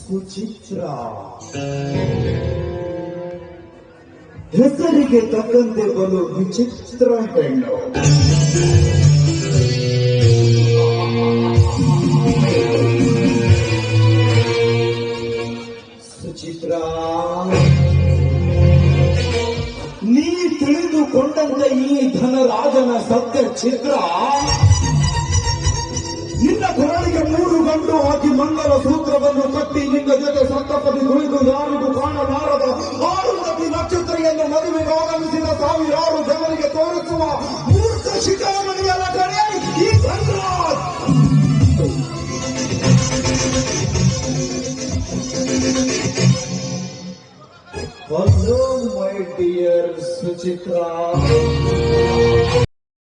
ಸುಚಿತ್ರ ಹೆಸರಿಗೆ ತಕ್ಕಂತೆ ಬಲು ವಿಚಿತ್ರ ಹೆಣ್ಣು. ಸುಚಿತ್ರ, ನೀ ತಿಳಿದುಕೊಂಡಂತೆ ಈ ಧನರಾಜನ ಸತ್ಯ ಚಿತ್ರ ನಿನ್ನ ಕೊರಳಿಗೆ 3 ಗಂಟು ಹಾಕಿ ಮಂಗಲ ಸೂತ್ರವನ್ನು ಕಟ್ಟಿ ನಿನ್ನ ಜೊತೆ ಸಪ್ತಪದಿ ಕುಳಿತು ಯಾರಿಗೂ ಕಾಣಲಾರದ 6 ನದಿ ನಕ್ಷತ್ರೆಯನ್ನು ಮದುವೆಗೆ ಆಗಮಿಸಿದ ಸಾವಿರಾರು ಜನರಿಗೆ ತೋರಿಸುವ ಮೂರ್ಖ ಶಿಖಾಮಣಿಯಲ್ಲ ಕಡೆ ಈ Dhanraj. Hello, my dear Suchitra.